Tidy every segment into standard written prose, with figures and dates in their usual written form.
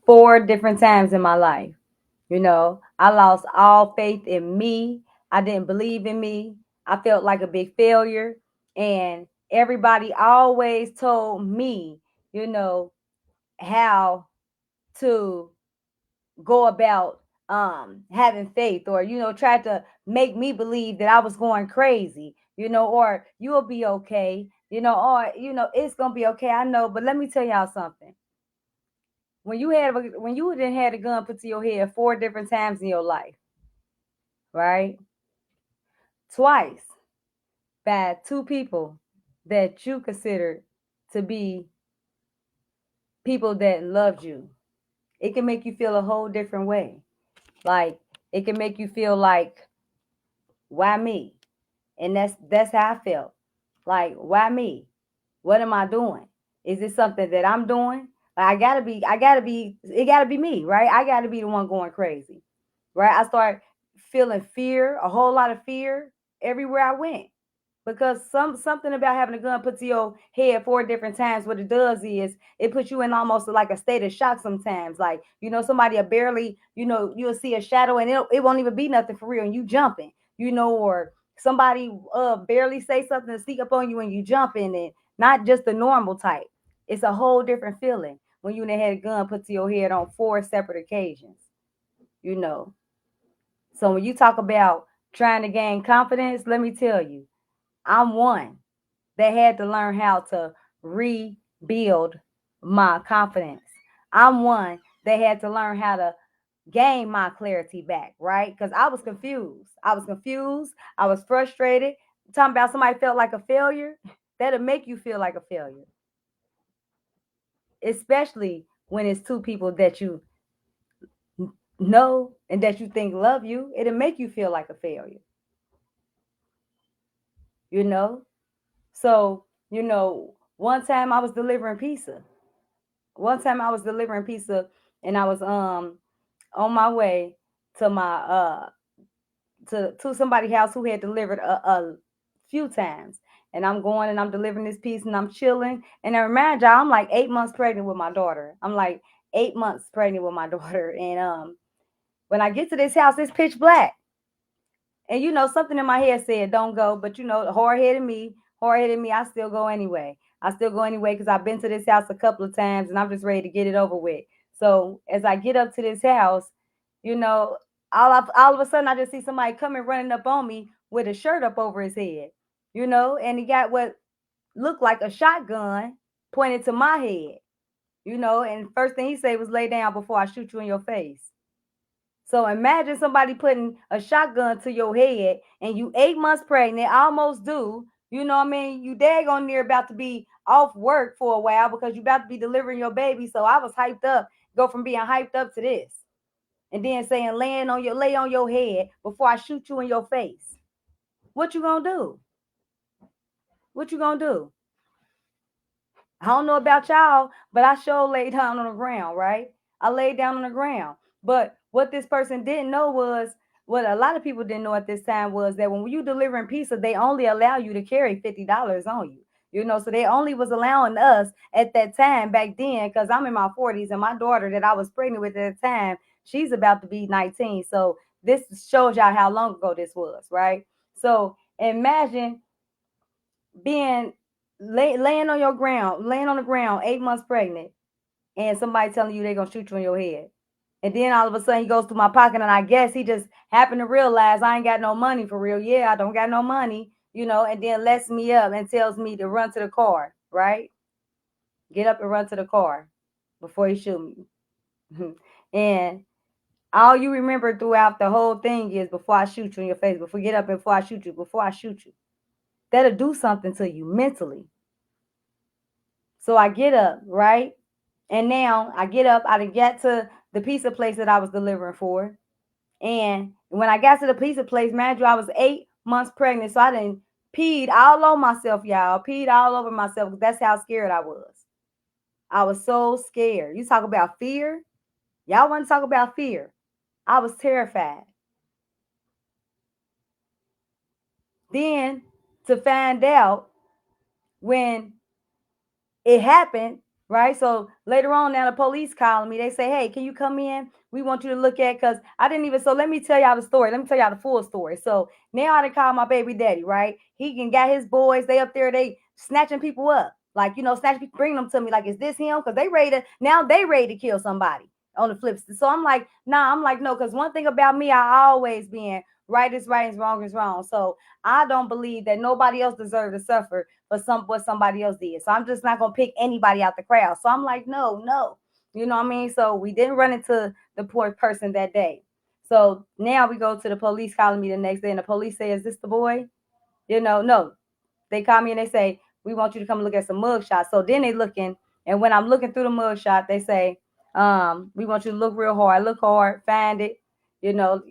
4 different times in my life. I lost all faith in me. I didn't believe in me. I felt like a big failure. And everybody always told me, you know, how to go about having faith, or tried to make me believe that I was going crazy, or you'll be okay, or it's gonna be okay. I know, but let me tell y'all something. When you didn't had a gun put to your head 4 different times in your life, right? Twice by 2 people that you considered to be people that loved you. It can make you feel a whole different way. Like, it can make you feel like, why me? And that's how I felt. Like, why me? What am I doing? Is this something that I'm doing? Like, it gotta be me, right? I gotta be the one going crazy. Right? I started feeling fear, a whole lot of fear everywhere I went. Because something about having a gun put to your head 4 different times, what it does is it puts you in almost like a state of shock sometimes. Like, somebody will barely, you'll see a shadow and it won't even be nothing for real, and you jumping, or somebody barely say something to sneak up on you and you jumping, and not just the normal type. It's a whole different feeling when you had a gun put to your head on 4 separate occasions, you know. So when you talk about trying to gain confidence, let me tell you, I'm one that had to learn how to rebuild my confidence. I'm one that had to learn how to gain my clarity back, right? Because I was confused. I was frustrated. Talking about somebody felt like a failure, that'll make you feel like a failure, especially when it's 2 people that you know and that you think love you. It'll make you feel like a failure, you know? So, one time I was delivering pizza. One time I was delivering pizza and I was on my way to my to somebody's house who had delivered a few times. And I'm going and I'm delivering this piece and I'm chilling. And I remind y'all, I'm like 8 months pregnant with my daughter. I'm like 8 months pregnant with my daughter. And when I get to this house, it's pitch black. And something in my head said, don't go. But hard headed me, I still go anyway. I still go anyway because I've been to this house a couple of times and I'm just ready to get it over with. So as I get up to this house, you know, all of a sudden I just see somebody coming running up on me with a shirt up over his head, and he got what looked like a shotgun pointed to my head, and first thing he said was, lay down before I shoot you in your face. So imagine somebody putting a shotgun to your head and you 8 months pregnant, almost due. You know what I mean? You daggone near about to be off work for a while because you about to be delivering your baby. So I was hyped up, go from being hyped up to this. And then saying lay on your head before I shoot you in your face. What you gonna do? What you gonna do? I don't know about y'all, but I sure laid down on the ground, right? I laid down on the ground. But what this person didn't know was, what a lot of people didn't know at this time was that when you delivering pizza, they only allow you to carry $50 on you. So they only was allowing us at that time back then, because I'm in my 40s and my daughter that I was pregnant with at the time, she's about to be 19. So this shows y'all how long ago this was, right? So imagine being laying on the ground, 8 months pregnant, and somebody telling you they're gonna shoot you in your head. And then all of a sudden he goes through my pocket, and I guess he just happened to realize I ain't got no money for real. Yeah, I don't got no money, and then lets me up and tells me to run to the car, right? Get up and run to the car before he shoot me. And all you remember throughout the whole thing is, before I shoot you in your face, before get up and before I shoot you, before I shoot you. That'll do something to you mentally. So I get up, right? And now I get up, I get to the pizza place that I was delivering for. And when I got to the pizza place, man, I was 8 months pregnant. So I didn't peed all over myself, y'all. Peed all over myself. That's how scared I was. I was so scared. You talk about fear? Y'all want to talk about fear? I was terrified. Then to find out when it happened, right? So later on, now the police calling me. They say, "Hey, can you come in? We want you to look at." Because I didn't even. So let me tell y'all the story. Let me tell y'all the full story. So now I done called my baby daddy, right? He can got his boys. They up there. They snatching people up, like snatching people, bringing them to me. Like, is this him? Because they ready to now. They ready to kill somebody on the flip side. So I'm like, nah. I'm like, no. Because one thing about me, I always been right is right and wrong is wrong. So I don't believe that nobody else deserves to suffer for what somebody else did. So I'm just not gonna pick anybody out the crowd. So I'm like, no, no. You know what I mean? So we didn't run into the poor person that day. So now we go to the police calling me the next day, and the police say, "Is this the boy?" No. They call me and they say, "We want you to come look at some mug shots." So then they looking, and when I'm looking through the mug shot, they say, "We want you to look real hard. Look hard, find it." You know,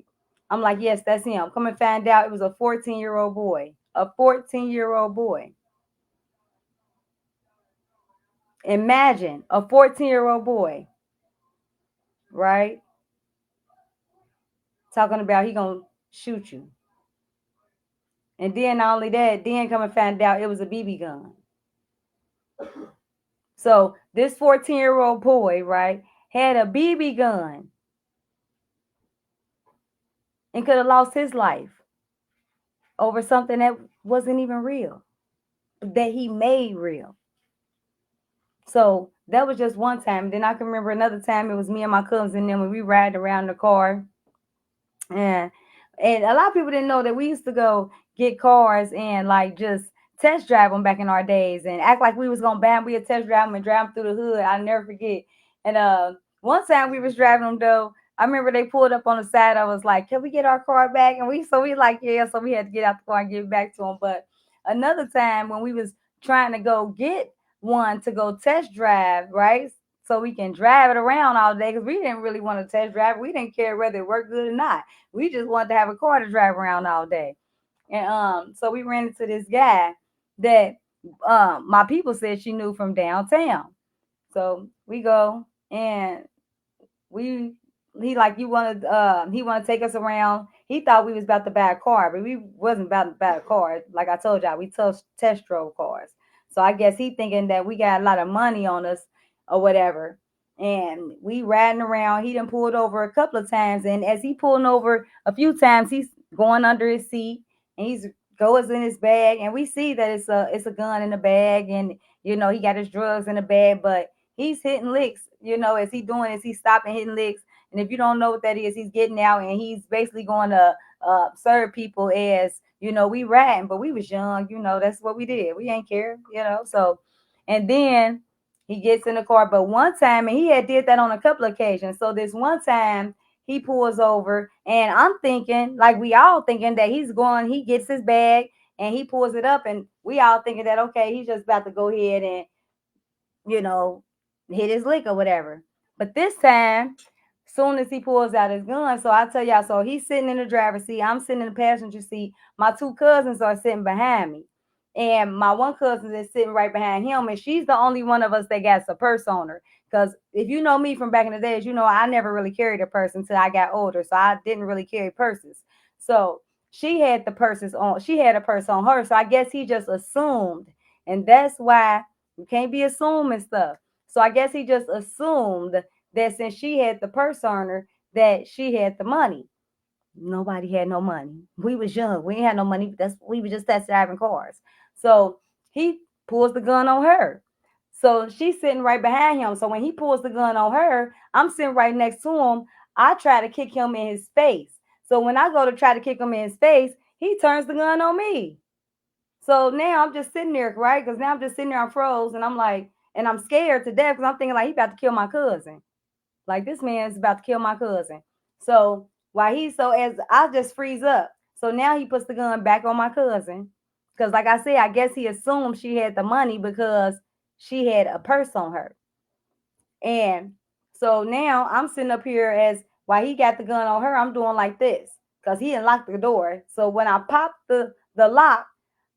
I'm like, "Yes, that's him." Come and find out it was a 14-year-old boy. A 14-year-old boy. Imagine a 14-year-old boy, right? Talking about he gonna shoot you. And then not only that, then come and find out it was a BB gun. So this 14-year-old boy, right, had a BB gun and could have lost his life over something that wasn't even real, that he made real. So that was just one time. Then I can remember another time it was me and my cousins and then when we ride around in the car. And a lot of people didn't know that we used to go get cars and like just test drive them back in our days and act like we was gonna buy them. We'd test drive them and drive them through the hood. I'll never forget. And one time we was driving them though. I remember they pulled up on the side. I was like, "Can we get our car back?" And we like, "Yeah." So we had to get out the car and give it back to them. But another time when we was trying to go get one to go test drive, right? So we can drive it around all day because we didn't really want to test drive. We didn't care whether it worked good or not. We just wanted to have a car to drive around all day. And so we ran into this guy that my people said she knew from downtown. So we go and we he like you wanted he wanted to take us around. He thought we was about to buy a car, but we wasn't about to buy a car. Like I told y'all, we test drove cars. So I guess he thinking that we got a lot of money on us or whatever. And we riding around. He done pulled over a couple of times, and as he pulling over a few times, he's going under his seat and he's goes in his bag, and we see that it's a gun in the bag, and he got his drugs in the bag, but he's hitting licks, as he doing is he's stopping hitting licks. And if you don't know what that is, he's getting out and he's basically going to serve people as, we riding, but we was young, that's what we did. We ain't care, So, and then he gets in the car. But one time, and he had did that on a couple of occasions. So this one time he pulls over and I'm thinking, like we all thinking that he gets his bag and he pulls it up and we all thinking that, okay, he's just about to go ahead and you know, hit his lick or whatever. But this time, soon as he pulls out his gun, so I tell y'all, so he's sitting in the driver's seat, I'm sitting in the passenger seat, my two cousins are sitting behind me. And my one cousin is sitting right behind him, and she's the only one of us that got a purse on her. Because if you know me from back in the days, I never really carried a purse until I got older. So I didn't really carry purses. So she had a purse on her. So I guess he just assumed. And that's why you can't be assuming stuff. So I guess he just assumed that since she had the purse on her, that she had the money. Nobody had no money. We was young. We ain't had no money. We were just test driving cars. So he pulls the gun on her. So she's sitting right behind him. So when he pulls the gun on her, I'm sitting right next to him. I try to kick him in his face. So when I go to try to kick him in his face, he turns the gun on me. So now I'm just sitting there, right? Because now I'm just sitting there, I'm froze, and I'm like, and I'm scared to death because I'm thinking like he about to kill my cousin. Like this man's about to kill my cousin. So as I just freeze up. So now he puts the gun back on my cousin. Because like I said, I guess he assumed she had the money because she had a purse on her. And so now I'm sitting up here as while he got the gun on her, I'm doing like this. Because he didn't lock the door. So when I pop the lock,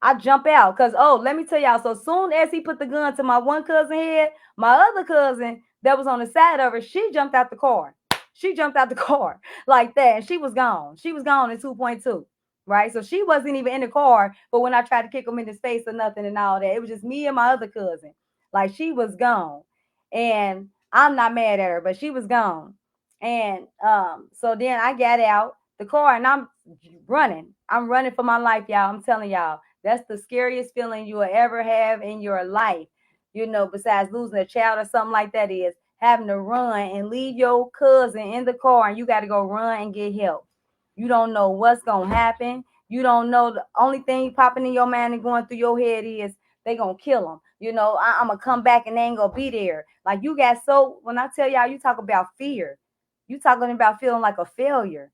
I jump out because let me tell y'all. So soon as he put the gun to my one cousin head, my other cousin that was on the side of her, she jumped out the car. She jumped out the car like that, and she was gone. She was gone in 2.2. Right. So she wasn't even in the car. But when I tried to kick him in his face or nothing and all that, it was just me and my other cousin. Like she was gone. And I'm not mad at her, but she was gone. And so then I got out the car and I'm running. I'm running for my life, y'all. I'm telling y'all, that's the scariest feeling you will ever have in your life. Besides losing a child or something like that, is having to run and leave your cousin in the car and you got to go run and get help. You don't know what's gonna happen. You don't know. The only thing popping in your mind and going through your head is they gonna kill him. I'm gonna come back and they ain't gonna be there. Like you got so when I tell y'all, you talk about fear. You talking about feeling like a failure.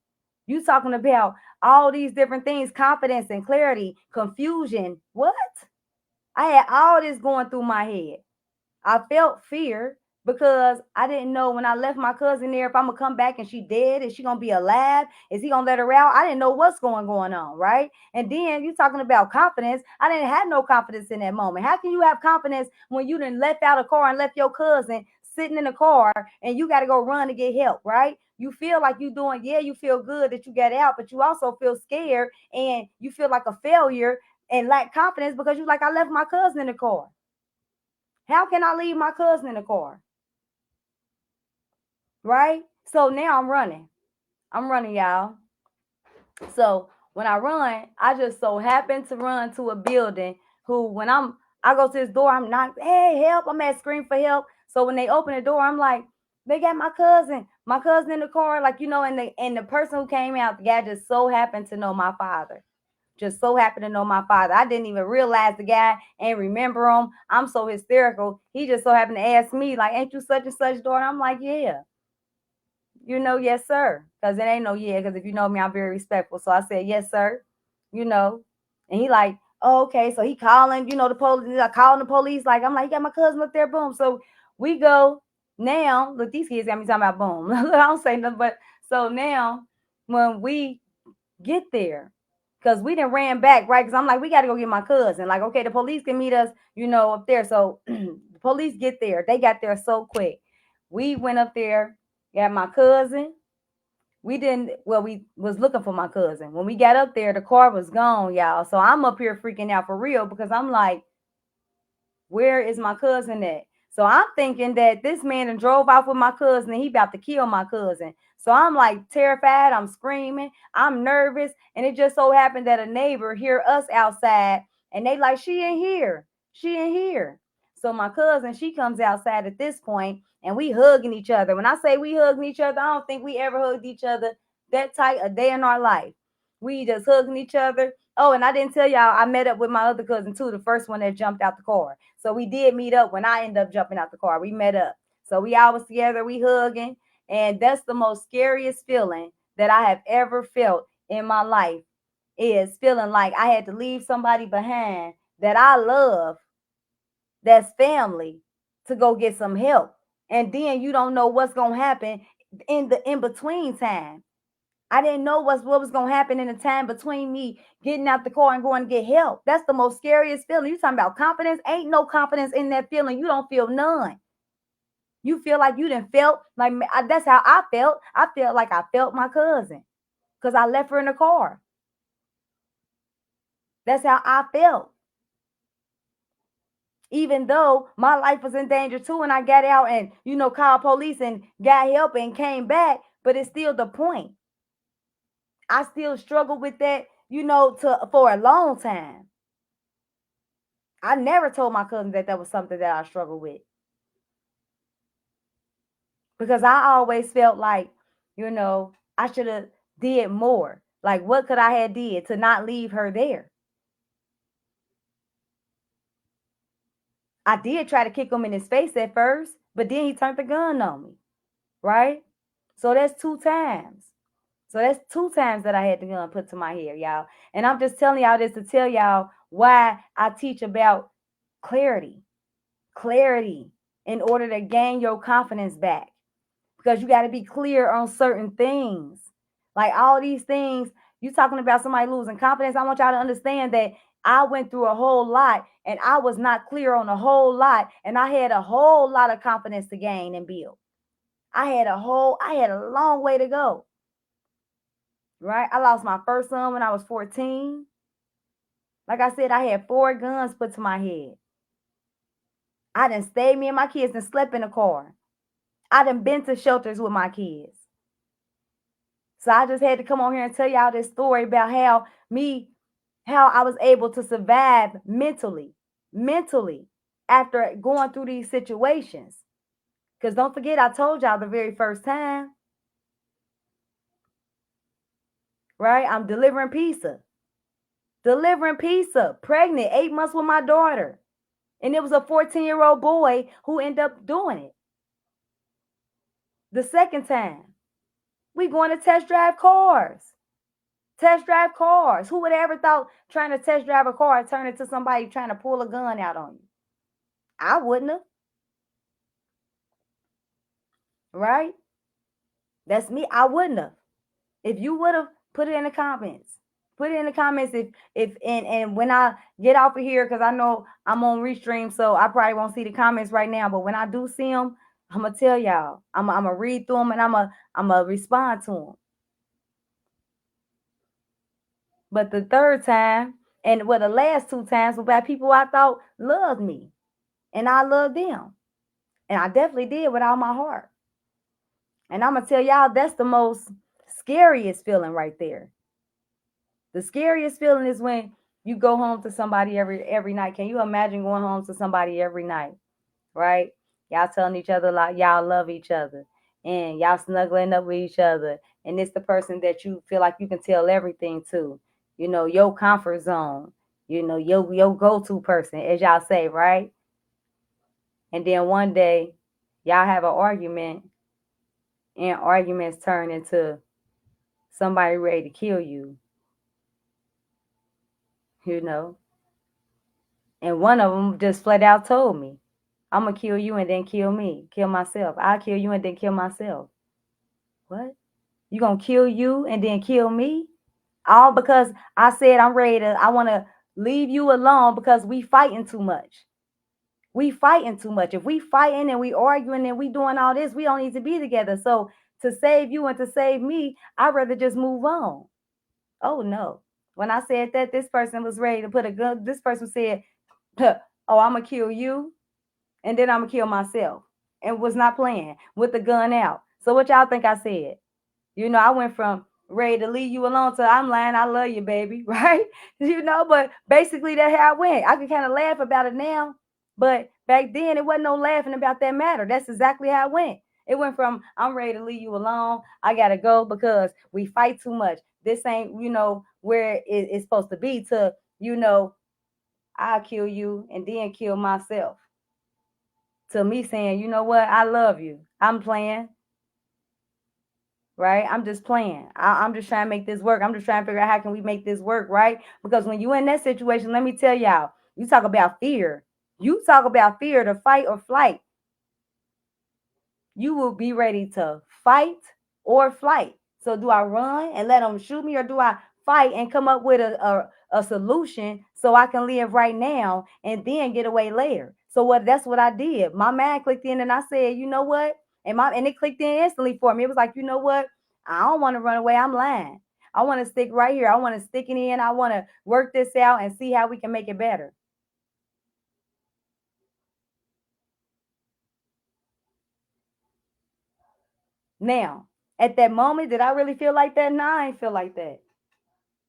You talking about all these different things, confidence and clarity, confusion. What? I had all this going through my head. I felt fear because I didn't know when I left my cousin there if I'm gonna come back and she dead. Is she gonna be alive? Is he gonna let her out? I didn't know what's going on, right? And then you talking about confidence. I didn't have no confidence in that moment. How can you have confidence when you didn't left out a car and left your cousin sitting in the car and you got to go run to get help, right? You feel like you doing, yeah, you feel good that you got out, but you also feel scared and you feel like a failure and lack confidence because you like I left my cousin in the car. How can I leave my cousin in the car? Right? So now I'm running. I'm running, y'all. So when I run, I just so happen to run to a building who I go to this door, I'm not, hey, help, I'm at scream for help. So when they open the door, I'm like, they got my cousin in the car, like, and the person who came out, the guy just so happened to know my father. Just so happened to know my father. I didn't even realize the guy and remember him. I'm so hysterical. He just so happened to ask me, like, ain't you such and such daughter? I'm like, yeah. Yes, sir. Because it ain't no yeah. Because if you know me, I'm very respectful. So I said, yes, sir. You know. And he like, oh, okay. So he calling, the police, like calling the police. Like, I'm like, you got my cousin up there, boom. So we go now. Look, these kids got me talking about boom. I don't say nothing, but so now when we get there, because we done ran back, right? Because I'm like, we got to go get my cousin. Like, okay, the police can meet us, up there. So the police get there. They got there so quick. We went up there, got my cousin. We didn't, well, we was looking for my cousin. When we got up there, the car was gone, y'all. So I'm up here freaking out for real because I'm like, where is my cousin at? So I'm thinking that this man and drove off with my cousin and he about to kill my cousin. So I'm like terrified. I'm screaming. I'm nervous. And it just so happened that a neighbor hear us outside and they like, she in here. She in here. So my cousin, she comes outside at this point and we hugging each other. When I say we hugging each other, I don't think we ever hugged each other that tight a day in our life. We just hugging each other. Oh, and I didn't tell y'all I met up with my other cousin too, the first one that jumped out the car. So we did meet up when I ended up jumping out the car. We met up. So we all was together, we hugging. And that's the most scariest feeling that I have ever felt in my life is feeling like I had to leave somebody behind that I love, that's family, to go get some help. And then you don't know what's gonna happen in the in between time. I didn't know what was gonna happen in the time between me getting out the car and going to get help. That's the most scariest feeling. You talking about confidence? Ain't no confidence in that feeling. You don't feel none. You feel like you didn't felt like that's how I felt. I felt like I felt my cousin because I left her in the car. That's how I felt. Even though my life was in danger too, and I got out and called police and got help and came back, but it's still the point. I still struggle with that, to for a long time. I never told my cousin that was something that I struggled with because I always felt like, I should have did more. Like, what could I have did to not leave her there? I did try to kick him in his face at first, but then he turned the gun on me, right? So that's two times. So that's two times that I had the gun put to my head, y'all. And I'm just telling y'all this to tell y'all why I teach about clarity. Clarity in order to gain your confidence back. Because you got to be clear on certain things. Like all these things, you talking about somebody losing confidence. I want y'all to understand that I went through a whole lot and I was not clear on a whole lot. And I had a whole lot of confidence to gain and build. I had a long way to go. Right? I lost my first son when I was 14. Like I said, I had 4 guns put to my head. I done stayed, me and my kids and slept in the car. I done been to shelters with my kids. So I just had to come on here and tell y'all this story about how I was able to survive mentally after going through these situations. Because don't forget, I told y'all the very first time, right? I'm delivering pizza. Delivering pizza. Pregnant, 8 months with my daughter. And it was a 14-year-old boy who ended up doing it. The second time, we going to test drive cars. Test drive cars. Who would have ever thought trying to test drive a car turn into somebody trying to pull a gun out on you? I wouldn't have. Right? That's me. I wouldn't have. If you would have, put it in the comments. Put it in the comments if and when I get off of here, because I know I'm on restream, so I probably won't see the comments right now. But when I do see them, I'm gonna tell y'all. I'm gonna read through them and I'm gonna respond to them. But the third time, and the last two times, were by people I thought loved me, and I loved them, and I definitely did with all my heart. And I'm gonna tell y'all, that's the most scariest feeling right there. The scariest feeling is when you go home to somebody every night. Can you imagine going home to somebody every night, right? Y'all telling each other like y'all love each other, and y'all snuggling up with each other, and it's the person that you feel like you can tell everything to. You know, your comfort zone. You know, your go-to person, as y'all say, right? And then one day, y'all have an argument, and arguments turn into somebody ready to kill you. You know, and one of them just flat out told me, I'm going to kill you and then kill me. Kill myself. I'll kill you and then kill myself. What? You going to kill you and then kill me? All because I said I want to leave you alone because we fighting too much. We fighting too much. If we fighting and we arguing and we doing all this, we don't need to be together. So to save you and to save me, I'd rather just move on. Oh, no. When I said that, this person was ready to put a gun. This person said, oh, I'm going to kill you and then I'm going to kill myself, and was not playing with the gun out. So what y'all think I said? You know, I went from ready to leave you alone to I'm lying, I love you, baby, right? You know, but basically that's how I went. I can kind of laugh about it now, but back then it wasn't no laughing about that matter. That's exactly how it went. It went from I'm ready to leave you alone. I got to go because we fight too much. This ain't, where it's supposed to be, to, I'll kill you and then kill myself. To me saying, you know what, I love you. I'm playing, right? I'm just playing. I'm just trying to make this work. I'm just trying to figure out how can we make this work, right? Because when you in that situation, let me tell y'all, you talk about fear. You talk about fear, to fight or flight. You will be ready to fight or flight. So do I run and let them shoot me, or do I fight and come up with a solution so I can live right now and then get away later? So that's what I did. My mind clicked in and I said, you know what? And it clicked in instantly for me. It was like, you know what? I don't want to run away. I'm lying. I want to stick right here. I want to stick it in. I want to work this out and see how we can make it better. Now, at that moment, did I really feel like that? No, I ain't feel like that.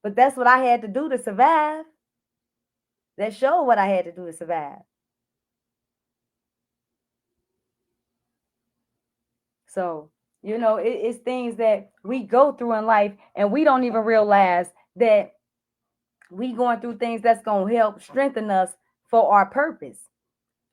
But that's what I had to do to survive. That showed what I had to do to survive. So, it's things that we go through in life and we don't even realize that we going through things that's going to help strengthen us for our purpose.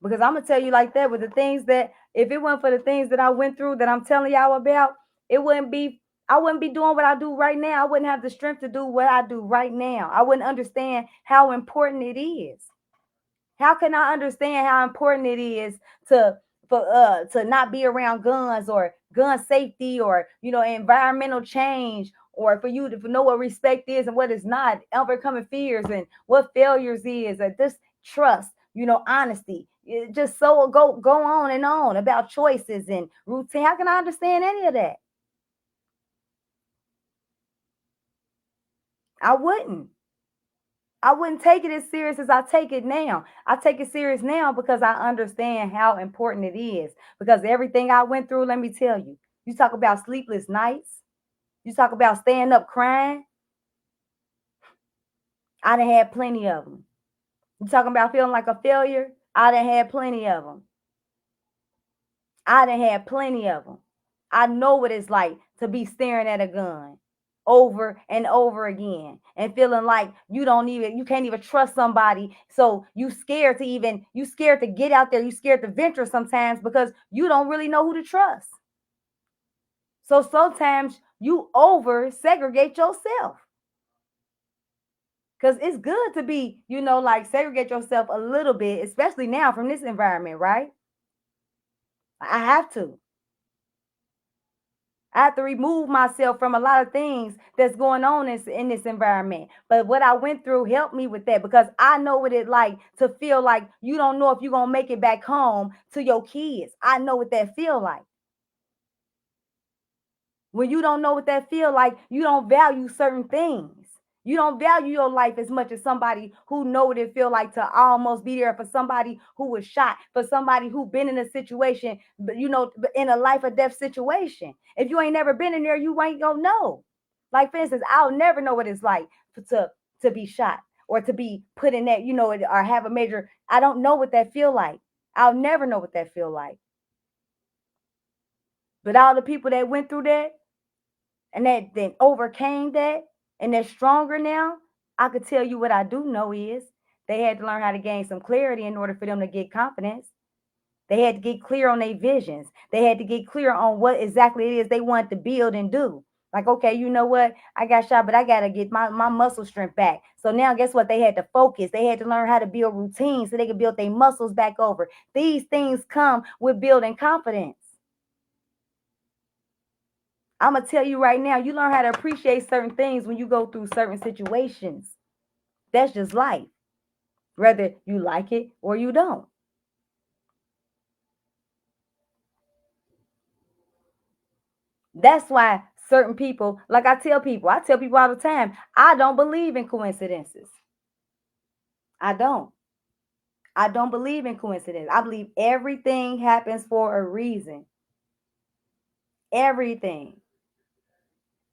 Because I'm going to tell you like that, with the things that, if it weren't for the things that I went through that I'm telling y'all about, I wouldn't be doing what I do right now. I wouldn't have the strength to do what I do right now. I wouldn't understand how important it is. How can I understand how important it is to not be around guns, or gun safety, or environmental change, or for you to know what respect is and what is not, overcoming fears and what failures is, or this trust, honesty. It just so go on about choices and routine. How can I understand any of that? I wouldn't. I wouldn't take it as serious as I take it now. I take it serious now because I understand how important it is. Because everything I went through, let me tell you, you talk about sleepless nights, you talk about staying up crying. I done had plenty of them. You talking about feeling like a failure? I done had plenty of them. I done had plenty of them. I know what it's like to be staring at a gun over and over again and feeling like you can't even trust somebody. So you scared to get out there. You scared to venture sometimes because you don't really know who to trust. So sometimes you over segregate yourself. Because it's good to be, like segregate yourself a little bit, especially now from this environment, right? I have to. I have to remove myself from a lot of things that's going on in this environment. But what I went through helped me with that because I know what it's like to feel like you don't know if you're going to make it back home to your kids. I know what that feel like. When you don't know what that feel like, you don't value certain things. You don't value your life as much as somebody who know what it feel like to almost be there for somebody who was shot, for somebody who been in a situation, in a life or death situation. If you ain't never been in there, you ain't gonna know. Like for instance, I'll never know what it's like to be shot or to be put in that, or have a major. I don't know what that feel like. I'll never know what that feel like. But all the people that went through that, and that then overcame that and they're stronger now, I could tell you what I do know is they had to learn how to gain some clarity in order for them to get confidence. They had to get clear on their visions. They had to get clear on what exactly it is they want to build and do. Like, okay, you know what? I got shot, but I got to get my muscle strength back. So now guess what? They had to focus. They had to learn how to build routines so they could build their muscles back over. These things come with building confidence. I'm going to tell you right now, you learn how to appreciate certain things when you go through certain situations. That's just life, whether you like it or you don't. That's why certain people, like I tell people all the time, I don't believe in coincidences. I don't. I don't believe in coincidence. I believe everything happens for a reason. Everything.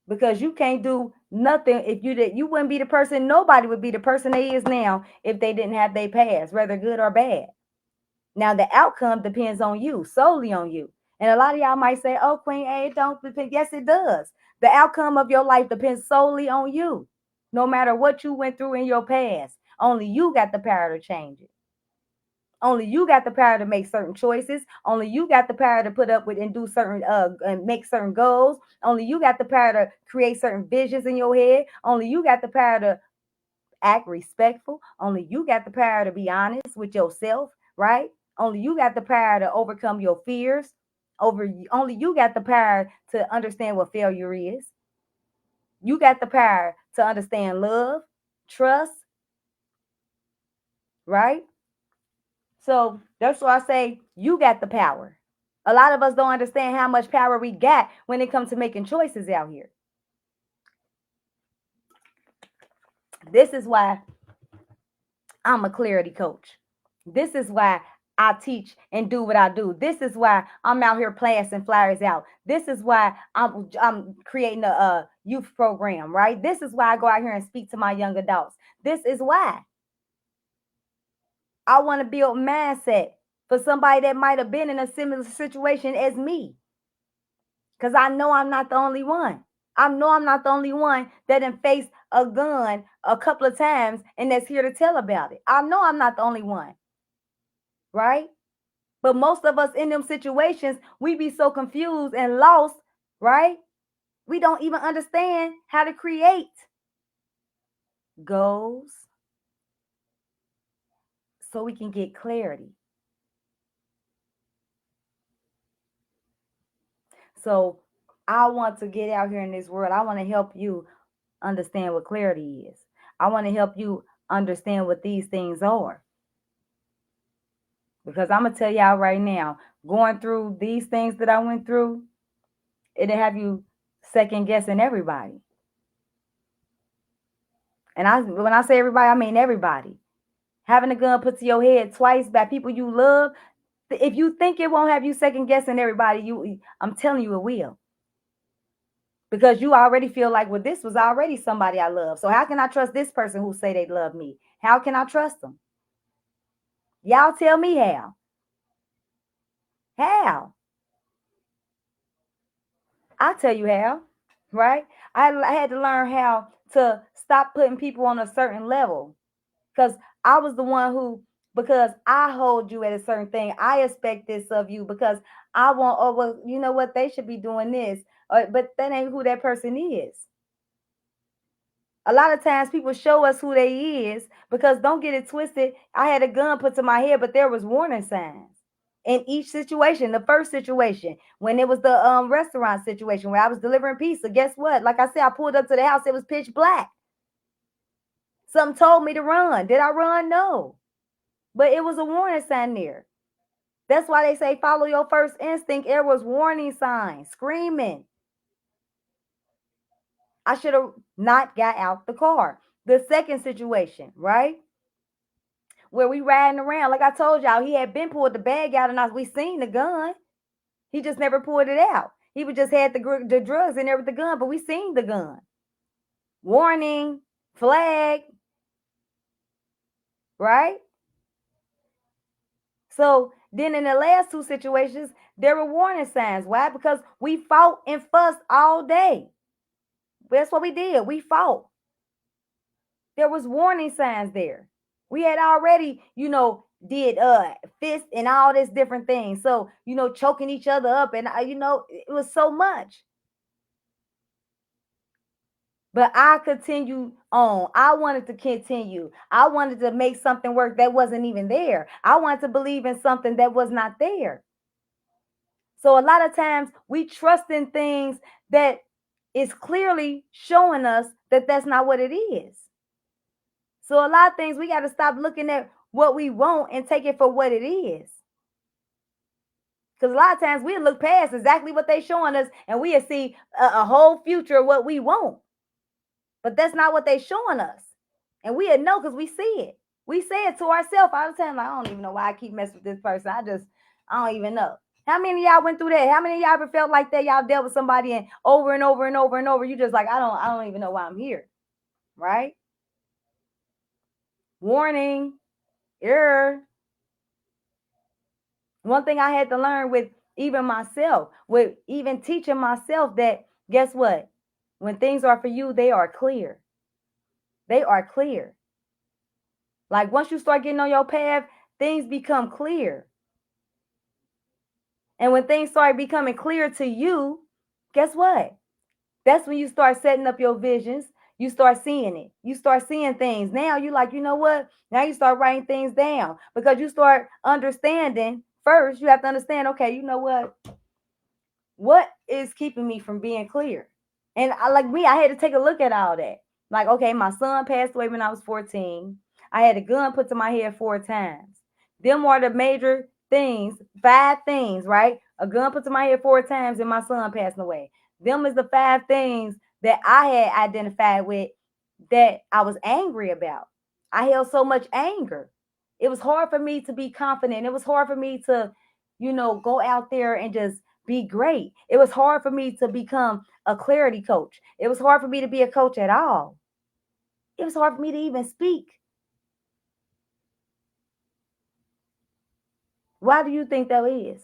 Because you can't do nothing if you wouldn't be the person. Nobody would be the person they is now if they didn't have their past, whether good or bad. Now the outcome depends on you, solely on you. And a lot of y'all might say, "Oh, Queen A, it don't depend." Yes, it does. The outcome of your life depends solely on you. No matter what you went through in your past, only you got the power to change it. Only you got the power to make certain choices. Only you got the power to put up with and do certain and make certain goals. Only you got the power to create certain visions in your head. Only you got the power to act respectful. Only you got the power to be honest with yourself, right? Only you got the power to overcome your fears. Only you got the power to understand what failure is. You got the power to understand love, trust, right? So that's why I say you got the power. A lot of us don't understand how much power we got when it comes to making choices out here. This is why I'm a clarity coach. This is why I teach and do what I do. This is why I'm out here passing flyers out. This is why I'm creating a youth program, right? This is why I go out here and speak to my young adults. This is why I want to build mindset for somebody that might have been in a similar situation as me. Because I know I'm not the only one. I know I'm not the only one that done faced a gun a couple of times and that's here to tell about it. I know I'm not the only one, right? But most of us in them situations, we be so confused and lost, right? We don't even understand how to create goals so we can get clarity. So I want to get out here in this world. I want to help you understand what clarity is. I want to help you understand what these things are. Because I'm going to tell y'all right now, going through these things that I went through, it'll have you second guessing everybody. And when I say everybody, I mean everybody. Having a gun put to your head twice by people you love. If you think it won't have you second guessing everybody, I'm telling you it will. Because you already feel like, well, this was already somebody I love. So how can I trust this person who say they love me? How can I trust them? Y'all tell me how. How? I'll tell you how, right? I had to learn how to stop putting people on a certain level. Because I was the one who, because I hold you at a certain thing, I expect this of you because I want, oh, well, you know what? They should be doing this. But that ain't who that person is. A lot of times people show us who they is because don't get it twisted. I had a gun put to my head, but there was warning signs in each situation. The first situation, when it was the restaurant situation where I was delivering pizza, guess what? Like I said, I pulled up to the house, it was pitch black. Something told me to run. Did I run? No. But it was a warning sign there. That's why they say follow your first instinct. There was warning signs, screaming. I should have not got out the car. The second situation, right? Where we riding around, like I told y'all, he had been pulled the bag out and we seen the gun. He just never pulled it out. He would just had the drugs in there with the gun, but we seen the gun. Warning, flag, right? So then in the last two situations, there were warning signs. Why? Because we fought and fussed all day. That's what we did. We fought. There was warning signs there. We had already, did fist and all this different things. So, choking each other up and it was so much. But I continue on. I wanted to continue. I wanted to make something work that wasn't even there. I wanted to believe in something that was not there. So a lot of times we trust in things that is clearly showing us that that's not what it is. So a lot of things we got to stop looking at what we want and take it for what it is. Because a lot of times we look past exactly what they're showing us and we'll see a whole future of what we want. But that's not what they're showing us. And we'll know because we see it. We say it to ourselves all the time. Like, I don't even know why I keep messing with this person. I don't even know. How many of y'all went through that? How many of y'all ever felt like that? Y'all dealt with somebody and over and over and over and over. You just like, I don't even know why I'm here. Right? Warning. Error. One thing I had to learn with even myself, with even teaching myself that, guess what? When things are for you, they are clear. They are clear. Like once you start getting on your path, things become clear. And when things start becoming clear to you, guess what? That's when you start setting up your visions. You start seeing it. You start seeing things. Now you like, you know what? Now you start writing things down because you start understanding. First, you have to understand, okay, you know what? What is keeping me from being clear? And I had to take a look at all that. Like, okay, my son passed away when I was 14. I had a gun put to my head 4 times. Them are the major things, 5 things, right? A gun put to my head 4 times and my son passing away. Them is the 5 things that I had identified with that I was angry about. I held so much anger. It was hard for me to be confident. It was hard for me to, go out there and just be great. It was hard for me to become a clarity coach. It was hard for me to be a coach at all. It was hard for me to even speak. Why do you think that is?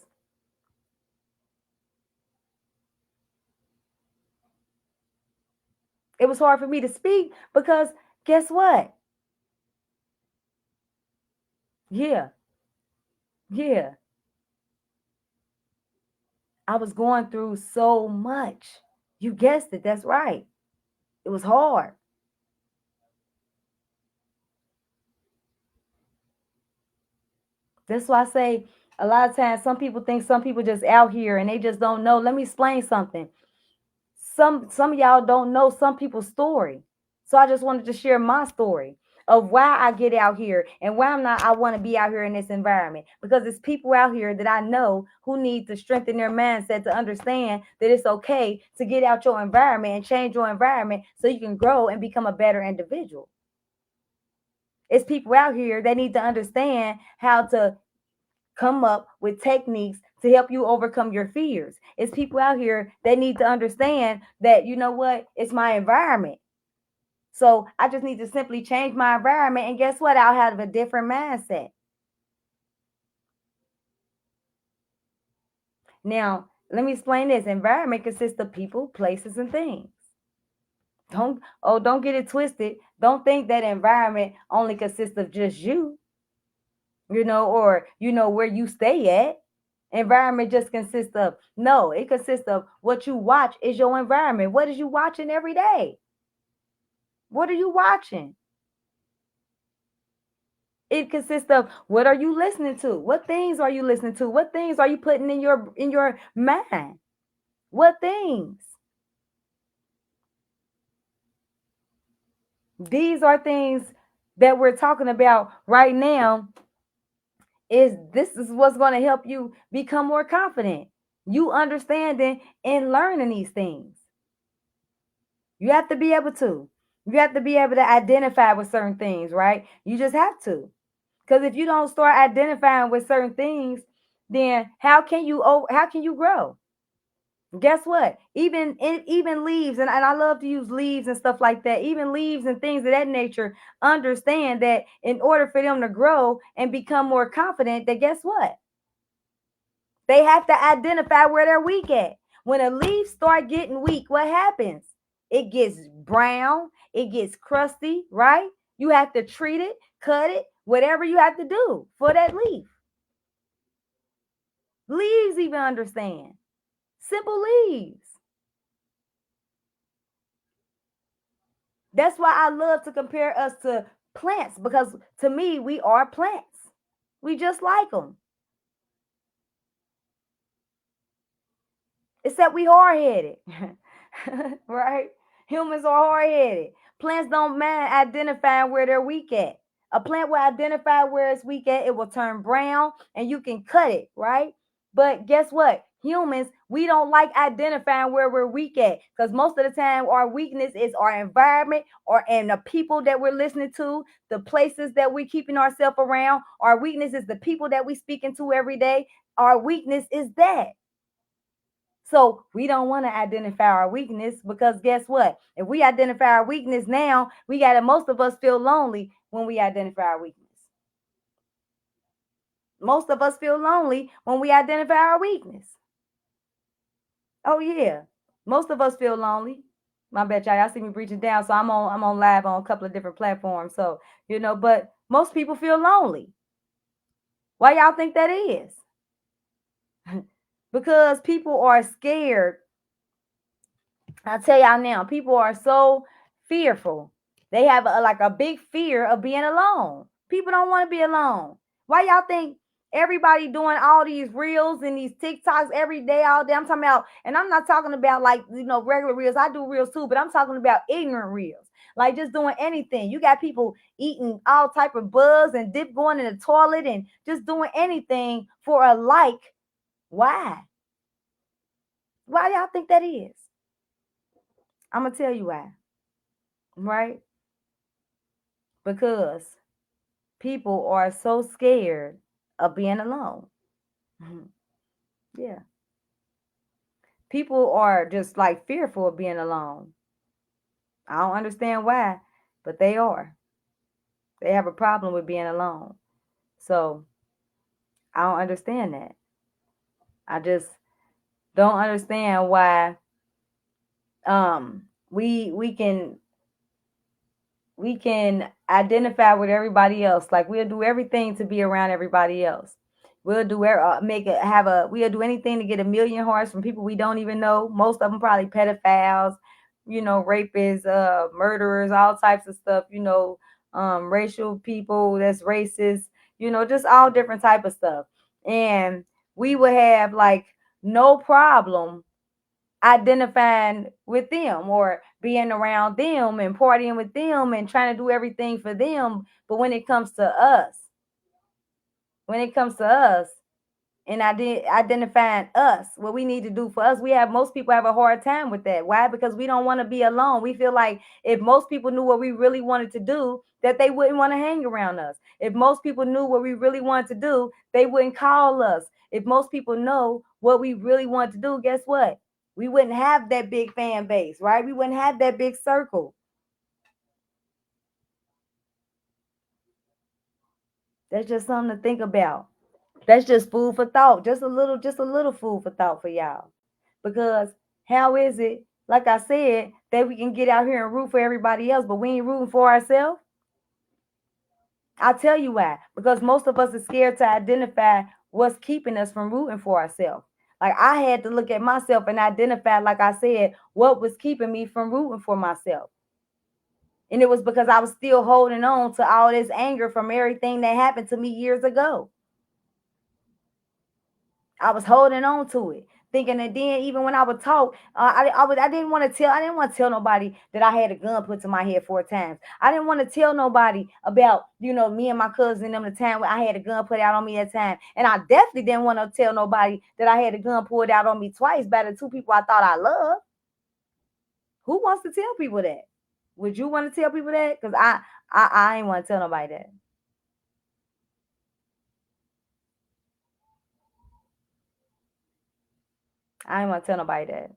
It was hard for me to speak because guess what? Yeah, yeah. I was going through so much. You guessed it. That's right. It was hard. That's why I say a lot of times some people think some people just out here and they just don't know. Let me explain something. Some of y'all don't know some people's story. So I just wanted to share my story of why I get out here and why I want to be out here in this environment. Because it's people out here that I know who need to strengthen their mindset to understand that it's okay to get out your environment and change your environment so you can grow and become a better individual. It's people out here that need to understand how to come up with techniques to help you overcome your fears. It's people out here that need to understand that, you know what, it's my environment. So I just need to simply change my environment. And guess what? I'll have a different mindset. Now, let me explain this. Environment consists of people, places, and things. Don't get it twisted. Don't think that environment only consists of just you, or where you stay at. Environment just consists of, no, it consists of what you watch is your environment. What is you watching every day? What are you watching? It consists of, what are you listening to? What things are you listening to? What things are you putting in your mind? What things? These are things that we're talking about right now. This is what's going to help you become more confident. You understanding and learning these things. You have to be able to. You have to be able to identify with certain things, right? You just have to. Because if you don't start identifying with certain things, then how can you grow? Guess what? Even leaves, and I love to use leaves and stuff like that. Even leaves and things of that nature understand that in order for them to grow and become more confident, that guess what? They have to identify where they're weak at. When a leaf start getting weak, what happens? It gets brown, it gets crusty, right? You have to treat it, cut it, whatever you have to do for that leaf. Leaves even understand. Simple leaves. That's why I love to compare us to plants, because to me, we are plants. We just like them. Except we hard headed, right? Humans are hard headed. Plants don't mind identifying where they're weak at. A plant will identify where it's weak at. It will turn brown and you can cut it, right? But guess what? Humans, we don't like identifying where we're weak at, because most of the time our weakness is our environment or and the people that we're listening to, the places that we're keeping ourselves around. Our weakness is the people that we speaking to every day. Our weakness is that. So we don't want to identify our weakness, because guess what? If we identify our weakness now, most of us feel lonely when we identify our weakness. Most of us feel lonely when we identify our weakness. Oh yeah. Most of us feel lonely. My bad, y'all. Y'all see me breaching down. So I'm on live on a couple of different platforms. So, but most people feel lonely. Why y'all think that is? Because people are scared. I'll tell y'all now, people are so fearful. They have like a big fear of being alone. People don't want to be alone. Why y'all think everybody doing all these reels and these TikToks every day, all day? I'm talking about, and I'm not talking about like, regular reels. I do reels too, but I'm talking about ignorant reels. Like just doing anything. You got people eating all type of bugs and dip going in the toilet and just doing anything for a like. Why? Why y'all think that is? I'm gonna tell you why. Right? Because people are so scared of being alone. Mhm. Yeah. People are just like fearful of being alone. I don't understand why, but they are. They have a problem with being alone. So I don't understand that. I just don't understand why we can identify with everybody else. Like we'll do everything to be around everybody else. We'll do make it have a we'll do anything to get a million hearts from people we don't even know. Most of them probably pedophiles, rapists, murderers, all types of stuff. Racial people that's racist. Just all different type of stuff. And we would have like no problem identifying with them or being around them and partying with them and trying to do everything for them. But when it comes to us, and I did identifying us, what we need to do for us. Most people have a hard time with that. Why? Because we don't want to be alone. We feel like if most people knew what we really wanted to do, that they wouldn't want to hang around us. If most people knew what we really wanted to do, they wouldn't call us. If most people know what we really want to do, guess what? We wouldn't have that big fan base, right? We wouldn't have that big circle. That's just something to think about. That's just food for thought. Just a little food for thought for y'all. Because how is it, like I said, that we can get out here and root for everybody else, but we ain't rooting for ourselves? I'll tell you why. Because most of us are scared to identify what's keeping us from rooting for ourselves. Like I had to look at myself and identify, like I said, what was keeping me from rooting for myself. And it was because I was still holding on to all this anger from everything that happened to me years ago. I was holding on to it, thinking that then even when I would talk, I didn't want to tell. I didn't want to tell nobody that I had a gun put to my head 4 times. I didn't want to tell nobody about me and my cousin and them the time where I had a gun put out on me that time, and I definitely didn't want to tell nobody that I had a gun pulled out on me twice by the two people I thought I loved. Who wants to tell people that? Would you want to tell people that? Because I ain't want to tell nobody that. I ain't want to tell nobody that.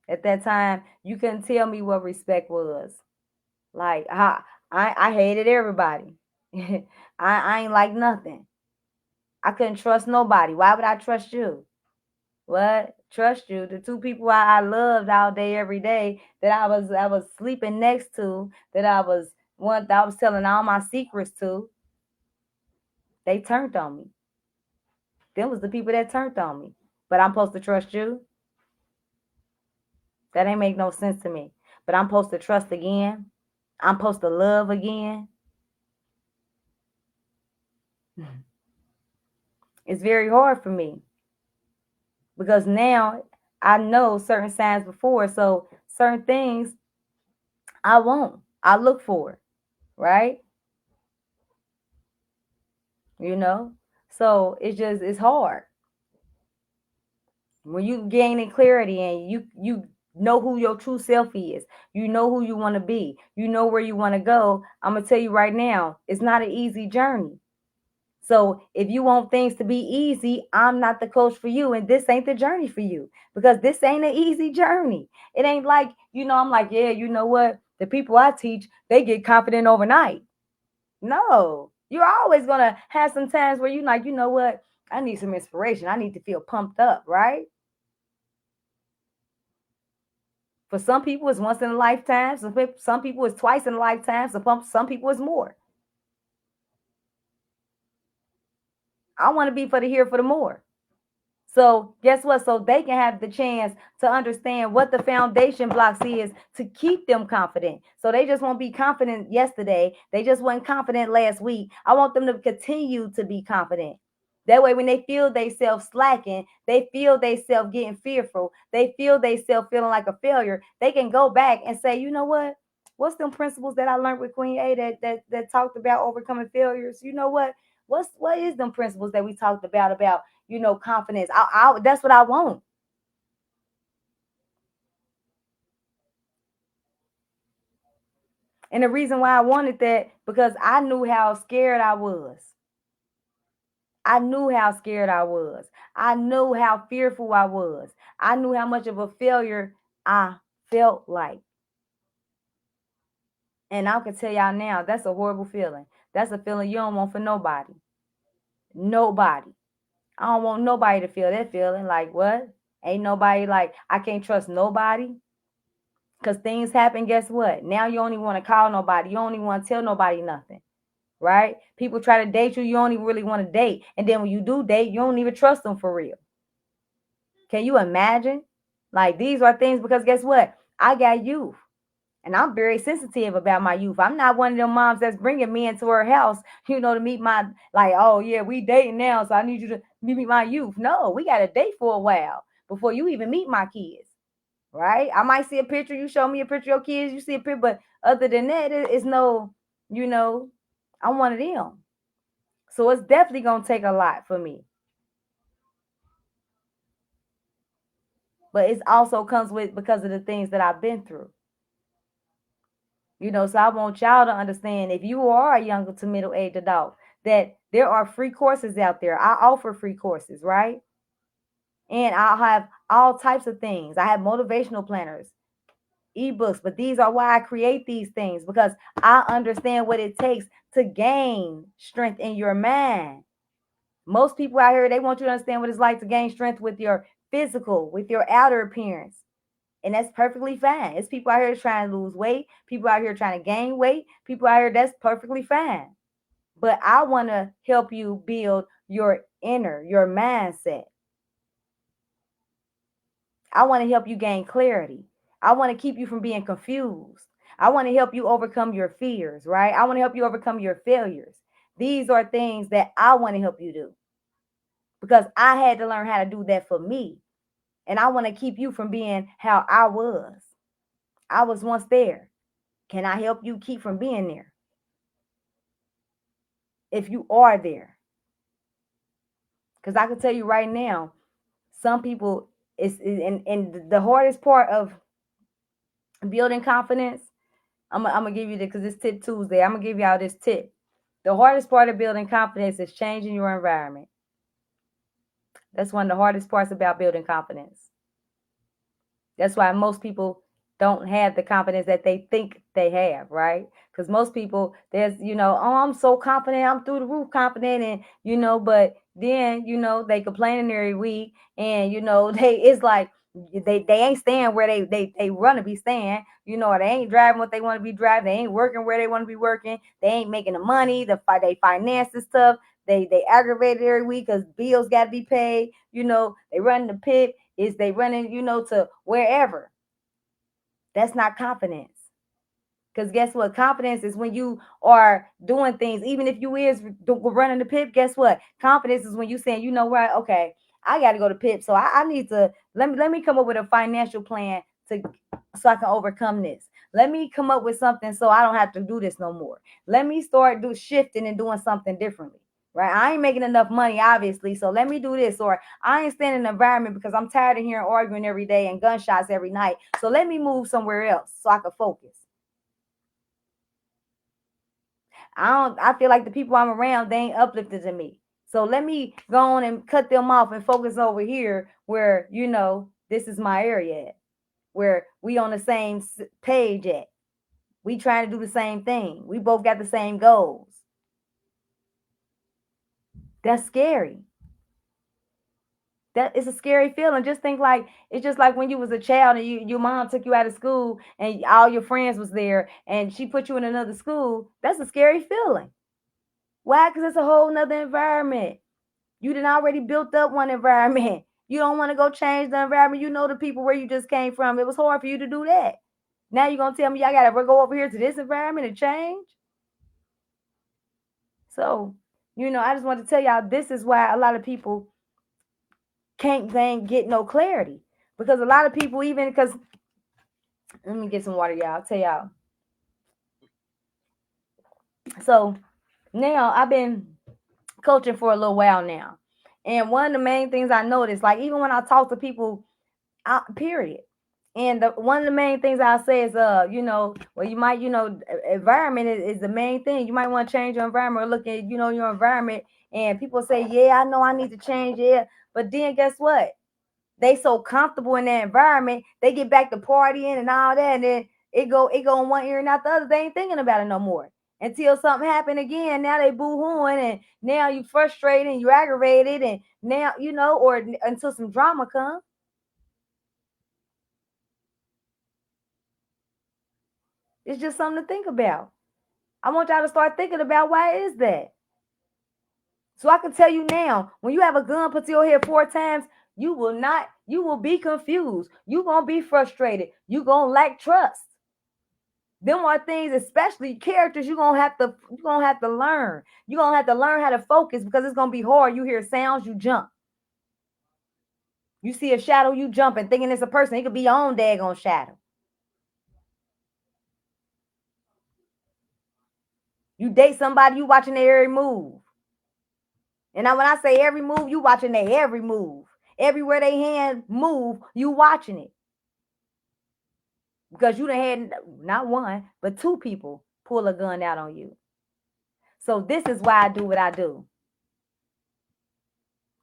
At that time, you couldn't tell me what respect was. Like I hated everybody. I ain't like nothing. I couldn't trust nobody. Why would I trust you? What? Trust you? The two people I loved all day, every day, that I was sleeping next to, that I was telling all my secrets to, they turned on me. Them was the people that turned on me. But I'm supposed to trust you? That ain't make no sense to me. But I'm supposed to trust again. I'm supposed to love again. It's very hard for me because now I know certain signs before. So certain things I won't. I look for, right? You know? So it's hard. When you gaining clarity and you know who your true self is, you know who you want to be, you know where you want to go. I'm gonna tell you right now, it's not an easy journey. So if you want things to be easy, I'm not the coach for you, and this ain't the journey for you because this ain't an easy journey. It ain't like, I'm like, yeah, you know what? The people I teach, they get confident overnight. No, you're always gonna have some times where you're like, you know what? I need some inspiration. I need to feel pumped up, right? For some people, it's once in a lifetime. Some people, it's twice in a lifetime. Some people, it's more. I want to be for the here for the more. So guess what? So they can have the chance to understand what the foundation blocks is to keep them confident. So they just won't be confident yesterday. They just weren't confident last week. I want them to continue to be confident. That way, when they feel they self slacking, they feel they self getting fearful, they feel they self feeling like a failure, they can go back and say, you know what? What's them principles that I learned with Queen A that talked about overcoming failures? You know what? What is them principles that we talked about confidence. That's what I want. And the reason why I wanted that because I knew how scared I was. I knew how scared I was. I knew how fearful I was. I knew how much of a failure I felt like. And I can tell y'all now, that's a horrible feeling. That's a feeling you don't want for nobody. Nobody. I don't want nobody to feel that feeling. Like what? Ain't nobody like I can't trust nobody. Because things happen, guess what? Now you don't even want to call nobody. You don't even want to tell nobody nothing. Right? People try to date you. You don't even really want to date. And then when you do date, you don't even trust them for real. Can you imagine? Like these are things because guess what? I got youth. And I'm very sensitive about my youth. I'm not one of them moms that's bringing me into her house, to meet my, like, oh, yeah, we dating now, so I need you to meet my youth. No, we got to date for a while before you even meet my kids. Right? I might see a picture. You show me a picture of your kids. You see a picture. But other than that, it's no, I'm one of them. So it's definitely going to take a lot for me. but it also comes with because of the things that I've been through. So I want y'all to understand, if you are a younger to middle aged adult, that there are free courses out there. I offer free courses, right? And I'll have all types of things. I have motivational planners, ebooks, but these are why I create these things, because I understand what it takes to gain strength in your mind. Most people out here, they want you to understand what it's like to gain strength with your physical, with your outer appearance. And that's perfectly fine. It's people out here trying to lose weight, people out here trying to gain weight, people out here, that's perfectly fine. But I want to help you build your your mindset. I want to help you gain clarity. I want to keep you from being confused. I want to help you overcome your fears, right? I want to help you overcome your failures. These are things that I want to help you do, because I had to learn how to do that for me. And I want to keep you from being how I was. I was once there. Can I help you keep from being there? If you are there. Because I can tell you right now, some people, and the hardest part of building confidence, I'm gonna give you this because it's Tip Tuesday. I'm gonna give y'all this tip. The hardest part of building confidence is changing your environment. That's one of the hardest parts about building confidence. That's why most people don't have the confidence that they think they have, right? Because most people, there's, oh, I'm so confident, I'm through the roof confident, and but then they complaining every week, and they it's like they ain't staying where they want to be staying, or they ain't driving what they want to be driving, they ain't working where they want to be working, they ain't making the money, they finances stuff, they aggravated every week because bills got to be paid, they run the pit, is they running, to wherever. That's not confidence. Because guess what? Confidence is when you are doing things, even if you is running the pip. Guess what? Confidence is when you saying, you know what? Okay, I got to go to pip, so I need to let me come up with a financial plan to so I can overcome this. Let me come up with something so I don't have to do this no more. Let me start shifting and doing something differently. Right? I ain't making enough money, obviously, so let me do this. Or I ain't staying in the environment because I'm tired of hearing arguing every day and gunshots every night. So let me move somewhere else so I can focus. I feel like the people I'm around, they ain't uplifted to me. So let me go on and cut them off and focus over here where, this is my area at, where we on the same page at. We trying to do the same thing. We both got the same goals. That's scary. That is a scary feeling. Just think like it's just like when you was a child and your mom took you out of school and all your friends was there and she put you in another school. That's a scary feeling. Why? Because it's a whole nother environment. You done already built up one environment. You don't want to go change the environment. You know the people where you just came from. It was hard for you to do that. Now you're gonna tell me I gotta go over here to this environment and change. So, I just want to tell y'all this is why a lot of people they ain't get no clarity. Because a lot of people, even because let me get some water, y'all. I'll tell y'all. So now I've been coaching for a little while now. And one of the main things I noticed, like even when I talk to people, period. And one of the main things I say is, well, you might, environment is the main thing. You might want to change your environment or look at, your environment. And people say, yeah, I know I need to change it. But then guess what? They so comfortable in that environment, they get back to partying and all that, and then it go in one ear and out the other. They ain't thinking about it no more until something happened again. Now they boo-hooing, and now you frustrated and you aggravated, and now or until some drama comes. It's just something to think about. I want y'all to start thinking about why is that. So I can tell you now, when you have a gun put to your head 4 times, you will be confused. You gonna be frustrated. You gonna lack trust. Them are things, especially characters, you're gonna have to learn. You're gonna have to learn how to focus because it's gonna be hard. You hear sounds, you jump. You see a shadow, you jump and thinking it's a person. It could be your own daggone shadow. You date somebody, you watching their every move. And now when I say every move, you watching their every move. Everywhere they hand move, you watching it. Because you done had not one, but two people pull a gun out on you. So this is why I do what I do.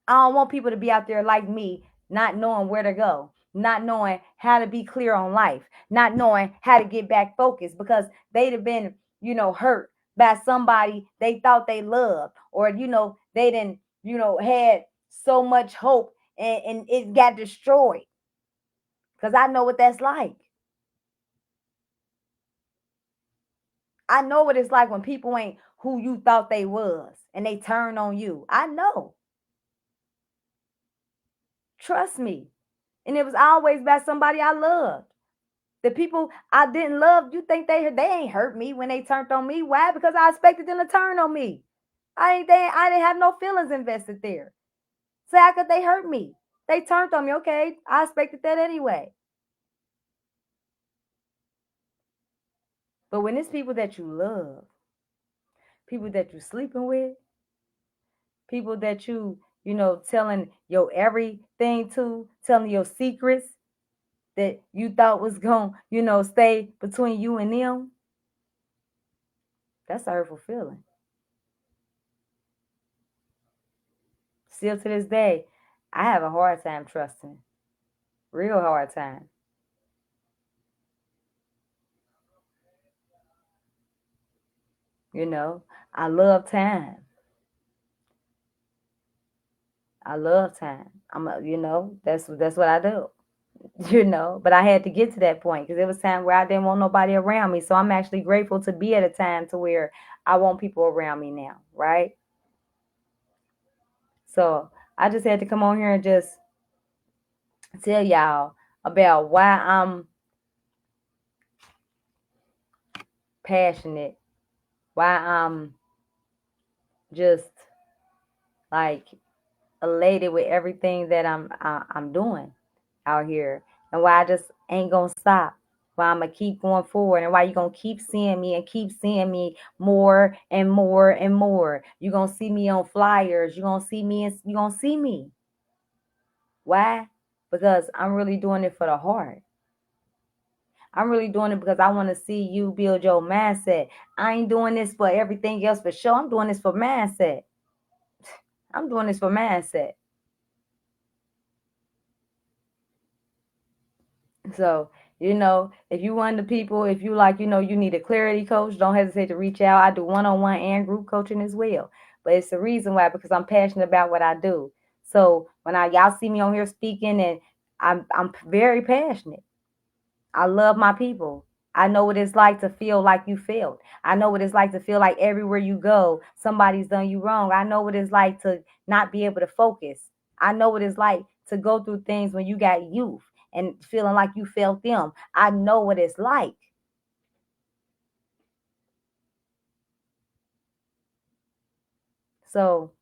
I don't want people to be out there like me, not knowing where to go, not knowing how to be clear on life, not knowing how to get back focused because they'd have been, hurt by somebody they thought they loved, or, they didn't, had so much hope and it got destroyed. Because I know what that's like. I know what it's like when people ain't who you thought they was and they turn on you. I know. Trust me. And it was always about somebody I loved. The people I didn't love, you think they ain't hurt me when they turned on me. Why? Because I expected them to turn on me. I didn't have no feelings invested there. So how could they hurt me? They turned on me. Okay, I expected that anyway. But when it's people that you love, people that you sleeping with, people that telling your everything to, telling your secrets that you thought was going, stay between you and them, that's a hurtful feeling. Still to this day, I have a hard time trusting. Real hard time. I love time. I love time. That's what I do. But I had to get to that point because there was time where I didn't want nobody around me. So I'm actually grateful to be at a time to where I want people around me now, right? So I just had to come on here and just tell y'all about why I'm passionate, why I'm just like elated with everything that I'm doing out here, and why I just ain't gonna stop. Why I'm gonna keep going forward, and why you gonna keep seeing me and keep seeing me more and more and more. You gonna see me on flyers. You gonna see me, and you gonna see me. Why? Because I'm really doing it for the heart. I'm really doing it because I want to see you build your mindset. I ain't doing this for everything else for sure. I'm doing this for mindset. I'm doing this for mindset. So, if you one of the people, if you like, you need a clarity coach, don't hesitate to reach out. I do one-on-one and group coaching as well. But it's the reason why, because I'm passionate about what I do. So when y'all see me on here speaking, and I'm very passionate. I love my people. I know what it's like to feel like you failed. I know what it's like to feel like everywhere you go, somebody's done you wrong. I know what it's like to not be able to focus. I know what it's like to go through things when you got youth and feeling like you felt them. I know what it's like. So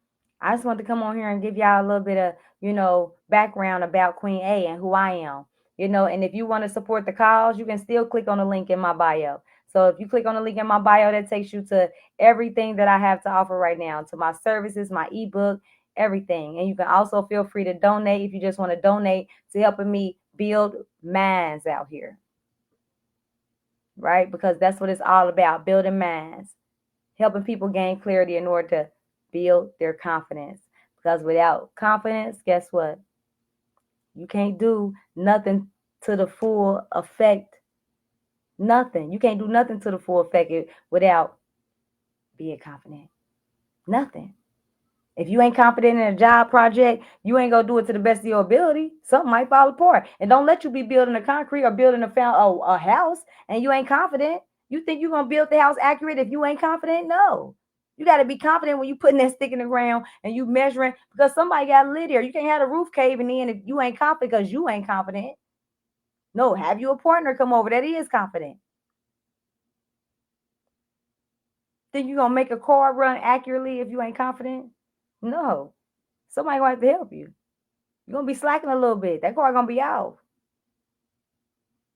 I just want to come on here and give y'all a little bit of, background about Queen A and who I am. And if you want to support the cause, you can still click on the link in my bio. So if you click on the link in my bio, that takes you to everything that I have to offer right now, to my services, my ebook, everything. And you can also feel free to donate if you just want to donate to helping me build minds out here. Right? Because that's what it's all about, building minds, helping people gain clarity in order to build their confidence. Because without confidence, guess what? You can't do nothing to the full effect. Nothing. You can't do nothing to the full effect without being confident. Nothing. If you ain't confident in a job project, you ain't gonna do it to the best of your ability. Something might fall apart. And don't let you be building a concrete or building a house and you ain't confident. You think you're gonna build the house accurate if you ain't confident? No. You got to be confident when you putting that stick in the ground and you measuring, because somebody got to live there. You can't have the roof caving in if you ain't confident, because you ain't confident. No, have you a partner come over that is confident. Think you gonna make a car run accurately if you ain't confident? No. Somebody gonna have to help you. You're gonna be slacking a little bit. That car gonna be off.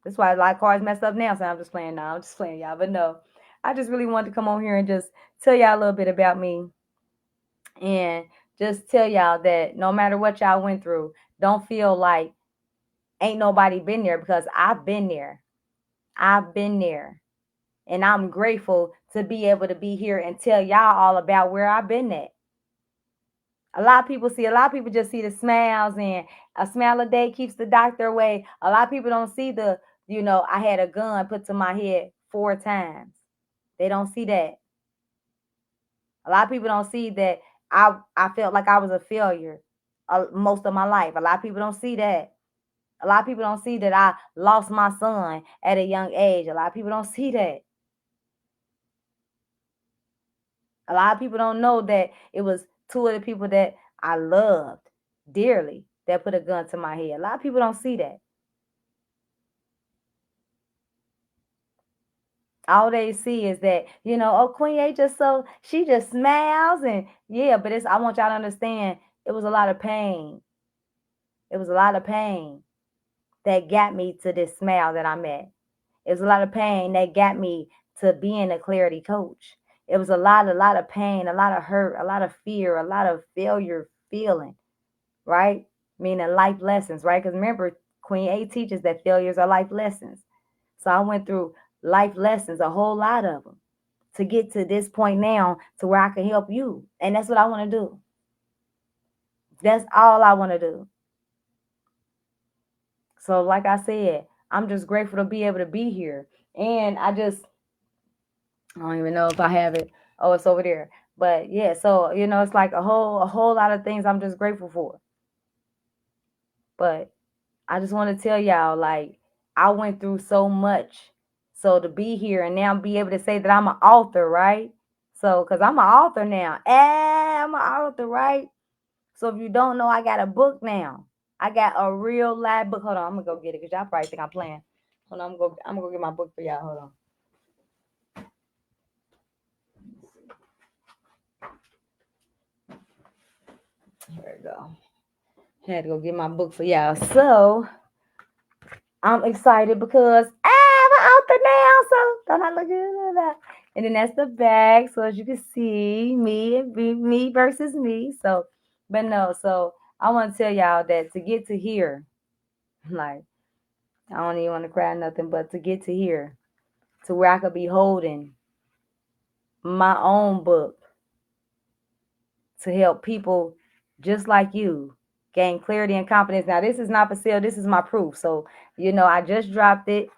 That's why a lot of cars messed up now. So I'm just playing now. I'm just playing y'all. But no, I just really wanted to come on here and just tell y'all a little bit about me, and just tell y'all that no matter what y'all went through, don't feel like ain't nobody been there, because I've been there. I've been there. And I'm grateful to be able to be here and tell y'all all about where I've been at. A lot of people just see the smiles, and a smile a day keeps the doctor away. A lot of people don't see the, I had a gun put to my head 4 times. They don't see that. A lot of people don't see that I felt like I was a failure most of my life. A lot of people don't see that. A lot of people don't see that I lost my son at a young age. A lot of people don't see that. A lot of people don't know that it was 2 of the people that I loved dearly that put a gun to my head. A lot of people don't see that. All they see is that, oh, Queen A she just smiles, and yeah, but I want y'all to understand, it was a lot of pain. It was a lot of pain that got me to this smile that I'm at. It was a lot of pain that got me to being a clarity coach. It was a lot of pain, a lot of hurt, a lot of fear, a lot of failure feeling, right? Meaning life lessons, right? Because remember, Queen A teaches that failures are life lessons. So I went through life lessons, a whole lot of them, to get to this point now to where I can help you. And that's what I want to do. That's all I want to do. So like I said, I'm just grateful to be able to be here. And I don't even know if I have it. Oh, it's over there. But yeah, so it's like a whole lot of things I'm just grateful for. But I just want to tell y'all, like, I went through so much. So to be here and now be able to say that I'm an author, right? So, because I'm an author now. I'm an author, right? So if you don't know, I got a book now. I got a real live book. Hold on, I'm gonna go get it because y'all probably think I'm playing. Hold on, I'm gonna go get my book for y'all. Hold on. There we go. Had to go get my book for y'all. So I'm excited because I'm an author now. So don't I look at that? And then that's the bag. So as you can see, me versus me. So, but no. So I want to tell y'all that to get to here, like, I don't even want to cry nothing, but to get to here, to where I could be holding my own book to help people just like you gain clarity and confidence. Now, this is not for sale. This is my proof. So, I just dropped it.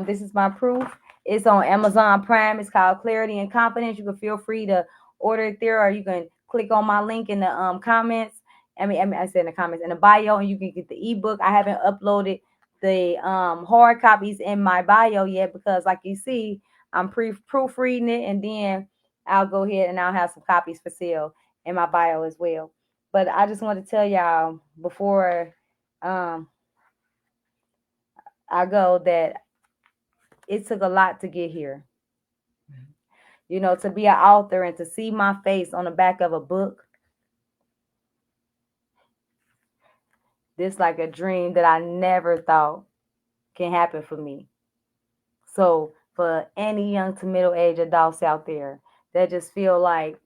This is my proof. It's on Amazon Prime. It's called Clarity and Confidence. You can feel free to order it there, or you can click on my link in the comments. I said in the comments, in the bio, and you can get the ebook. I haven't uploaded the hard copies in my bio yet because, like you see, I'm proofreading it, and then I'll go ahead and I'll have some copies for sale in my bio as well. But I just want to tell y'all before I go that it took a lot to get here. To be an author and to see my face on the back of a book, this like a dream that I never thought can happen for me. So for any young to middle-aged adults out there that just feel like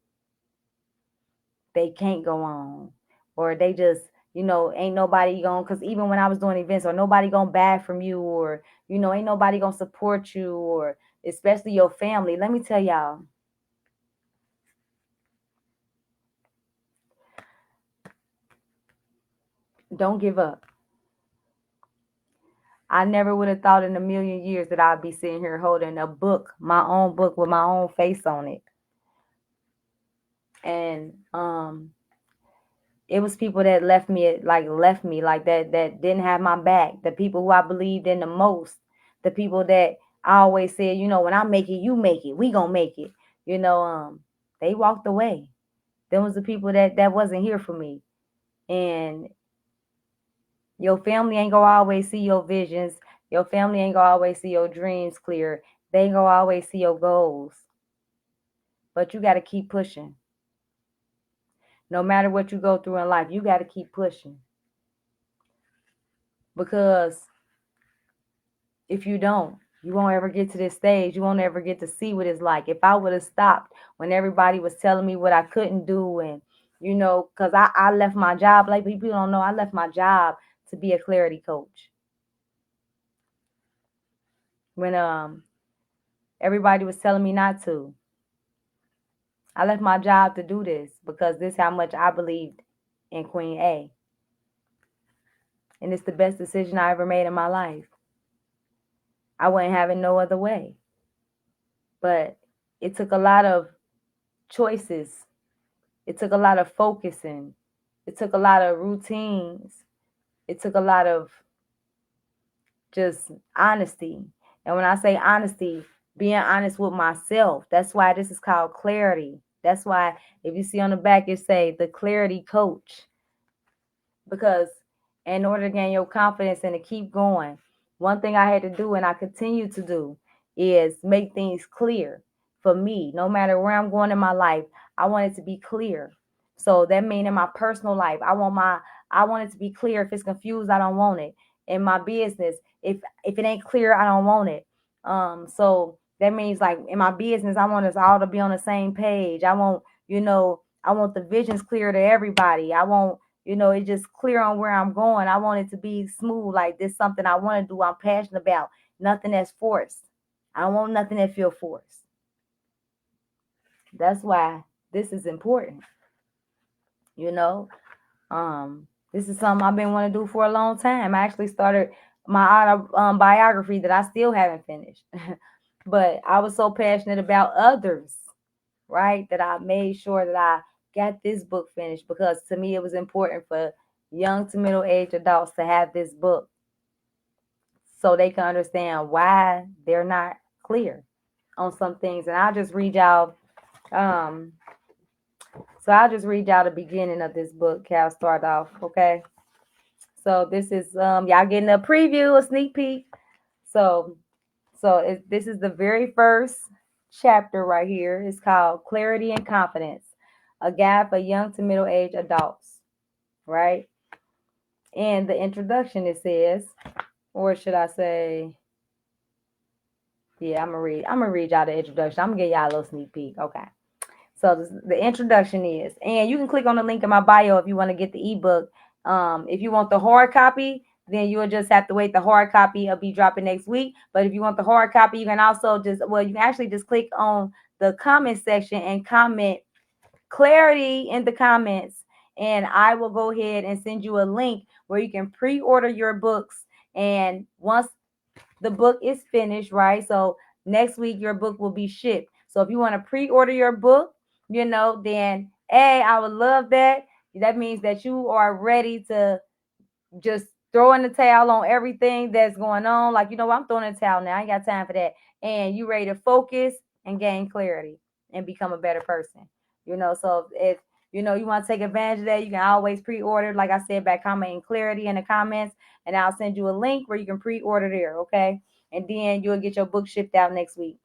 they can't go on, or they just, ain't nobody going, because even when I was doing events, or nobody going to buy from you, or, ain't nobody going to support you, or especially your family. Let me tell y'all, don't give up. I never would have thought in a million years that I'd be sitting here holding a book, my own book with my own face on it. And it was people that left me like that didn't have my back. The people who I believed in the most, the people that I always said, when I make it, you make it. We gonna make it. They walked away. Them was the people that wasn't here for me. And your family ain't gonna always see your visions. Your family ain't gonna always see your dreams clear. They ain't gonna always see your goals. But you gotta keep pushing. No matter what you go through in life, you gotta keep pushing. Because if you don't, you won't ever get to this stage. You won't ever get to see what it's like. If I would have stopped when everybody was telling me what I couldn't do, and Because I left my job. Like, people don't know, I left my job to be a clarity coach. When everybody was telling me not to. I left my job to do this because this is how much I believed in Queen A. And it's the best decision I ever made in my life. I wouldn't have it no other way. But it took a lot of choices. It took a lot of focusing. It took a lot of routines. It took a lot of just honesty. And when I say honesty, being honest with myself. That's why this is called clarity. That's why if you see on the back, it say the clarity coach. Because in order to gain your confidence and to keep going, one thing I had to do and I continue to do is make things clear for me. No matter where I'm going in my life, I want it to be clear. So that means in my personal life, I want it to be clear. If it's confused, I don't want it. In my business, if it ain't clear, I don't want it. So that means, like, in my business, I want us all to be on the same page. I want the visions clear to everybody. I want, it's just clear on where I'm going. I want it to be smooth. Like, this is something I want to do. I'm passionate about. Nothing that's forced. I don't want nothing that feel forced. That's why this is important. This is something I've been wanting to do for a long time. I actually started my autobiography that I still haven't finished. But I was so passionate about others, right, that I made sure that I got this book finished, because to me it was important for young to middle-aged adults to have this book so they can understand why they're not clear on some things. And I'll just read y'all the beginning of this book. I'll start off, okay? So this is y'all getting a preview, a sneak peek. This is the very first chapter right here. It's called Clarity and Confidence, a guide for young to middle-aged adults, right? And the introduction, it says, or should I say, yeah, I'm gonna read y'all the introduction. I'm gonna give y'all a little sneak peek. Okay. So the introduction is, and you can click on the link in my bio if you want to get the ebook. If you want the hard copy, then you'll just have to wait. The hard copy will be dropping next week. But if you want the hard copy, you can also you can actually just click on the comment section and comment clarity in the comments, and I will go ahead and send you a link where you can pre-order your books. And once the book is finished, right? So next week your book will be shipped. So if you want to pre-order your book, then hey, I would love that. That means that you are ready to just throw in the towel on everything that's going on. Like, I'm throwing in the towel now. I ain't got time for that. And you ready to focus and gain clarity and become a better person. So if you want to take advantage of that, you can always pre-order, like I said, by commenting clarity in the comments, and I'll send you a link where you can pre-order there, okay? And then you'll get your book shipped out next week.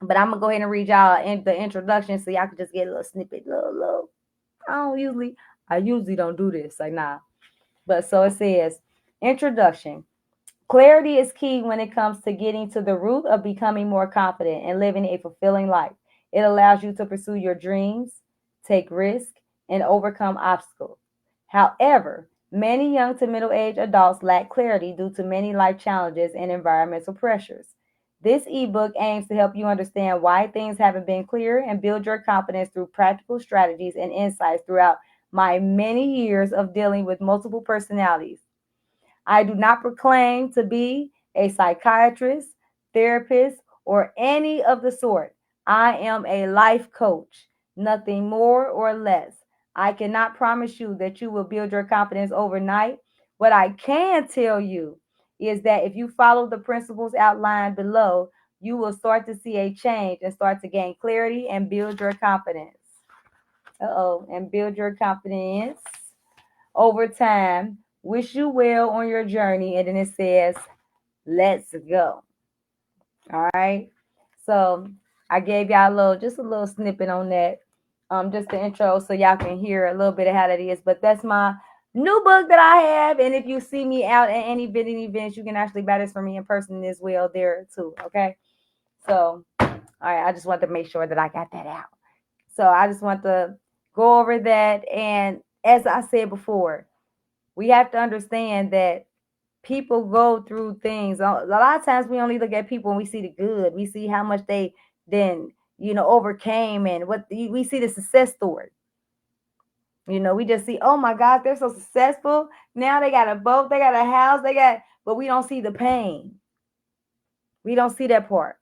But I'm gonna go ahead and read y'all in the introduction so y'all can just get a little snippet, little. I usually don't do this, like, nah. But so it says, introduction. Clarity is key when it comes to getting to the root of becoming more confident and living a fulfilling life. It allows you to pursue your dreams, take risks, and overcome obstacles. However, many young to middle-aged adults lack clarity due to many life challenges and environmental pressures. This ebook aims to help you understand why things haven't been clear and build your confidence through practical strategies and insights throughout my many years of dealing with multiple personalities. I do not proclaim to be a psychiatrist, therapist, or any of the sort. I am a life coach, nothing more or less. I cannot promise you that you will build your confidence overnight. What I can tell you is that if you follow the principles outlined below, you will start to see a change and start to gain clarity and build your confidence. And build your confidence over time. Wish you well on your journey. And then it says, let's go. All right. So I gave y'all just a little snippet on that. Just the intro so y'all can hear a little bit of how that is. But that's my new book that I have. And if you see me out at any bidding events, you can actually buy this from me in person as well there too. Okay. So, all right. I just want to make sure that I got that out. So I just want to go over that. And as I said before, we have to understand that people go through things. A lot of times we only look at people and we see the good. We see how much they then, overcame, and what we see the success story. We just see, oh my God, they're so successful. Now they got a boat, they got a house, but we don't see the pain. We don't see that part.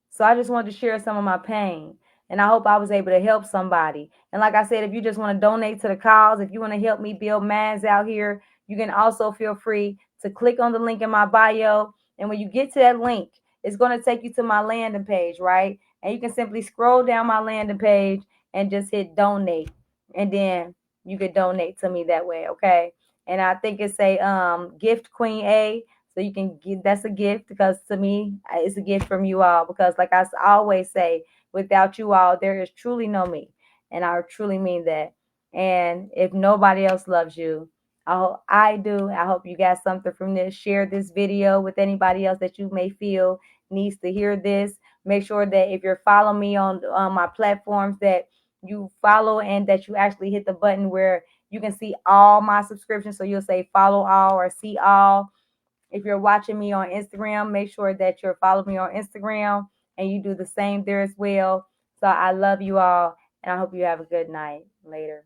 So I just wanted to share some of my pain. And I hope I was able to help somebody. And like I said, if you just want to donate to the cause, if you want to help me build mans out here, you can also feel free to click on the link in my bio. And when you get to that link, it's going to take you to my landing page, right? And you can simply scroll down my landing page and just hit donate. And then you can donate to me that way, okay? And I think it's a gift Queen A. So you can give, that's a gift, because to me, it's a gift from you all. Because like I always say, without you all, there is truly no me. And I truly mean that. And if nobody else loves you, I do. I hope you got something from this. Share this video with anybody else that you may feel needs to hear this. Make sure that if you're following me on my platforms, that you follow and that you actually hit the button where you can see all my subscriptions. So you'll say follow all or see all. If you're watching me on Instagram, make sure that you're following me on Instagram and you do the same there as well. So I love you all, and I hope you have a good night. Later.